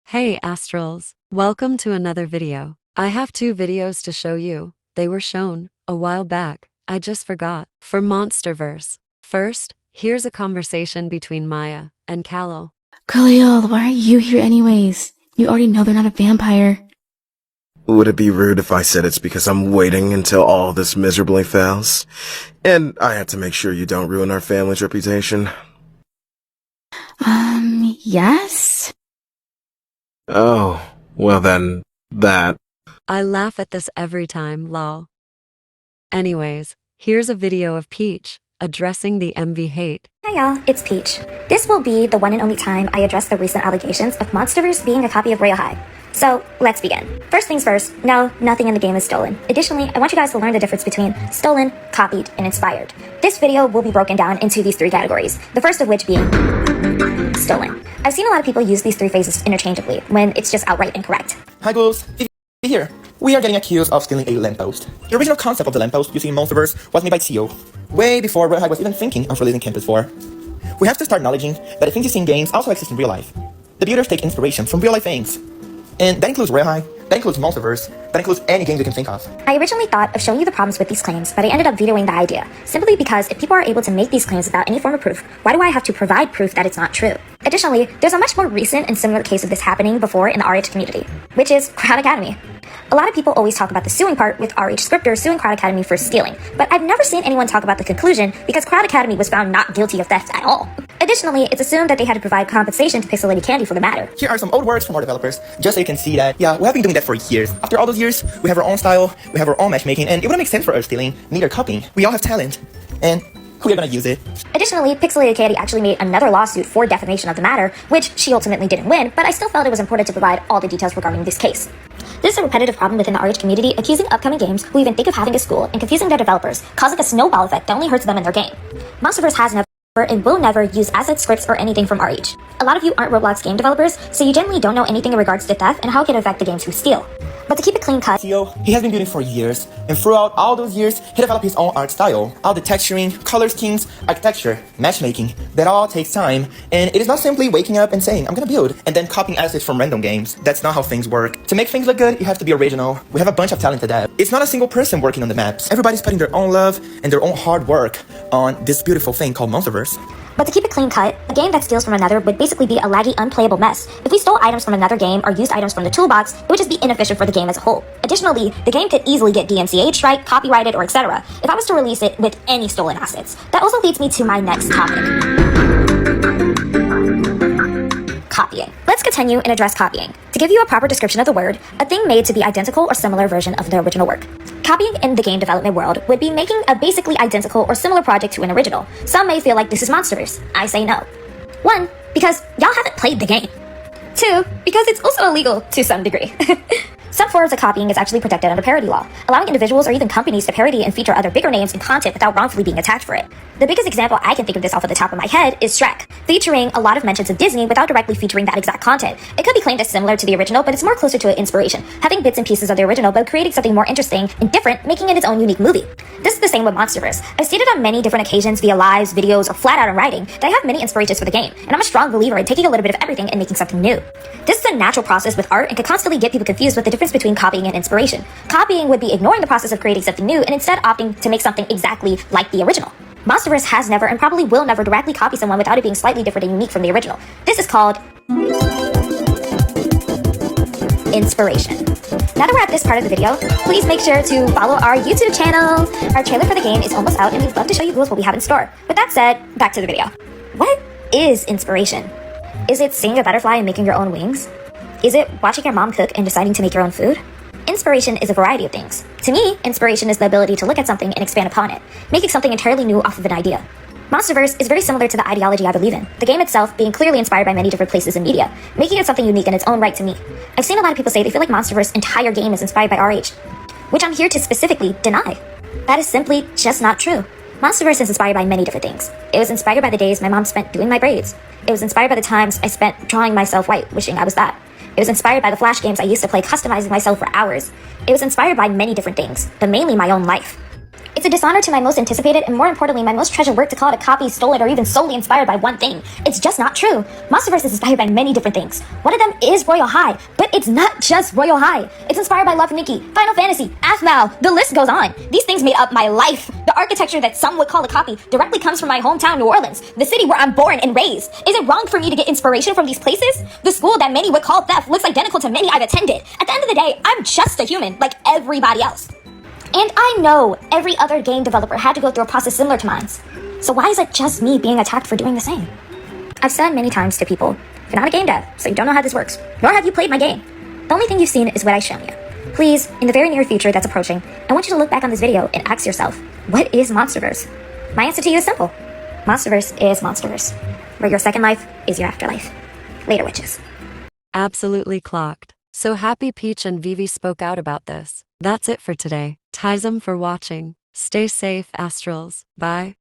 Hey Astrals, welcome to another video. I have 2 videos to show you. They were shown a while back. I just forgot. For MONSTERVERZE. First, here's a conversation between Maya and Khalil. Khalil, why are you here anyways? You already know they're not a vampire. Would it be rude if I said it's because I'm waiting until all this miserably fails? And I had to make sure you don't ruin our family's reputation. Yes? Oh, well then, that. I laugh at this every time, lol. Anyways, here's a video of Peach addressing the MV hate. Hi y'all, it's Peach. This will be the one and only time I address the recent allegations of MONSTERVERZE being a copy of Royal High. So, let's begin. First things first, no, nothing in the game is stolen. Additionally, I want you guys to learn the difference between stolen, copied, and inspired. This video will be broken down into these 3 categories, the first of which being stolen. I've seen a lot of people use these 3 phrases interchangeably, when it's just outright incorrect. Hi ghouls, ViVi here. We are getting accused of stealing a lamppost. The original concept of the lamppost using MONSTERVERZE was made by CEO, way before Royal High was even thinking of releasing Campus 4. We have to start acknowledging that the things you see in games also exist in real life. The builders take inspiration from real life things. And that includes Royal High, that includes MONSTERVERZE, that includes any game you can think of. I originally thought of showing you the problems with these claims, but I ended up vetoing the idea, simply because if people are able to make these claims without any form of proof, why do I have to provide proof that it's not true? Additionally, there's a much more recent and similar case of this happening before in the RH community, which is Crown Academy. A lot of people always talk about the suing part with RH scripters suing Crown Academy for stealing, but I've never seen anyone talk about the conclusion because Crown Academy was found not guilty of theft at all. Additionally, it's assumed that they had to provide compensation to Pixelated Candy for the matter. Here are some old words from our developers, just so you can see that, yeah, we have been doing that for years. After all those years, we have our own style, we have our own matchmaking, and it wouldn't make sense for us stealing, neither copying. We all have talent, and we are gonna use it. Additionally, Pixelated Candy actually made another lawsuit for defamation of the matter, which she ultimately didn't win, but I still felt it was important to provide all the details regarding this case. This is a repetitive problem within the RH community, accusing upcoming games who even think of having a school and confusing their developers, causing a snowball effect that only hurts them in their game. MONSTERVERZE has never and will never use asset scripts or anything from RH. A lot of you aren't Roblox game developers, so you generally don't know anything in regards to theft and how it can affect the games who steal. But to keep it clean cut, CEO, he has been building for years, and throughout all those years, he developed his own art style. All the texturing, color schemes, architecture, matchmaking, that all takes time, and it is not simply waking up and saying, I'm gonna build, and then copying assets from random games. That's not how things work. To make things look good, you have to be original. We have a bunch of talented devs. It's not a single person working on the maps. Everybody's putting their own love and their own hard work on this beautiful thing called MONSTERVERZE. But to keep it clean cut, a game that steals from another would basically be a laggy, unplayable mess. If we stole items from another game or used items from the toolbox, it would just be inefficient for the game as a whole. Additionally, the game could easily get DMCA'd, right, copyrighted, or etc. if I was to release it with any stolen assets. That also leads me to my next topic. Copying. Let's continue and address copying. To give you a proper description of the word, a thing made to be identical or similar version of the original work. Copying in the game development world would be making a basically identical or similar project to an original. Some may feel like this is MONSTERVERZE. I say no. 1, because y'all haven't played the game. 2, because it's also illegal to some degree. Some forms of copying is actually protected under parody law, allowing individuals or even companies to parody and feature other bigger names in content without wrongfully being attacked for it. The biggest example I can think of this off of the top of my head is Shrek, featuring a lot of mentions of Disney without directly featuring that exact content. It could be claimed as similar to the original, but it's more closer to an inspiration, having bits and pieces of the original but creating something more interesting and different, making it its own unique movie. This is the same with MONSTERVERZE. I've stated on many different occasions via lives, videos, or flat out in writing that I have many inspirations for the game, and I'm a strong believer in taking a little bit of everything and making something new. This is a natural process with art and can constantly get people confused with the difference between copying and inspiration. Copying would be ignoring the process of creating something new and instead opting to make something exactly like the original. MONSTERVERZE has never and probably will never directly copy someone without it being slightly different and unique from the original. This is called inspiration. Now that we're at this part of the video, please make sure to follow our YouTube channel. Our trailer for the game is almost out and we'd love to show you what we have in store. With that said, back to the video. What is inspiration? Is it seeing a butterfly and making your own wings? Is it watching your mom cook and deciding to make your own food? Inspiration is a variety of things. To me, inspiration is the ability to look at something and expand upon it, making something entirely new off of an idea. MONSTERVERZE is very similar to the ideology I believe in, the game itself being clearly inspired by many different places in media, making it something unique in its own right to me. I've seen a lot of people say they feel like MONSTERVERZE's entire game is inspired by RH, which I'm here to specifically deny. That is simply just not true. MONSTERVERZE is inspired by many different things. It was inspired by the days my mom spent doing my braids. It was inspired by the times I spent drawing myself white, wishing I was that. It was inspired by the Flash games I used to play, customizing myself for hours. It was inspired by many different things, but mainly my own life. It's a dishonor to my most anticipated and, more importantly, my most treasured work to call it a copy, stolen, or even solely inspired by one thing. It's just not true. MONSTERVERSE is inspired by many different things. One of them is Royal High, but it's not just Royal High. It's inspired by Love Nikki, Final Fantasy, Aphmau, the list goes on. These things made up my life. The architecture that some would call a copy directly comes from my hometown, New Orleans, the city where I'm born and raised. Is it wrong for me to get inspiration from these places? The school that many would call theft looks identical to many I've attended. At the end of the day, I'm just a human, like everybody else. And I know every other game developer had to go through a process similar to mine. So why is it just me being attacked for doing the same? I've said many times to people, you're not a game dev, so you don't know how this works, nor have you played my game. The only thing you've seen is what I've shown you. Please, in the very near future that's approaching, I want you to look back on this video and ask yourself, what is MONSTERVERSE? My answer to you is simple. MONSTERVERSE is MONSTERVERSE, where your second life is your afterlife. Later, witches. Absolutely clocked. So happy Peach and Vivi spoke out about this. That's it for today. Tysm for watching. Stay safe, Astrals. Bye.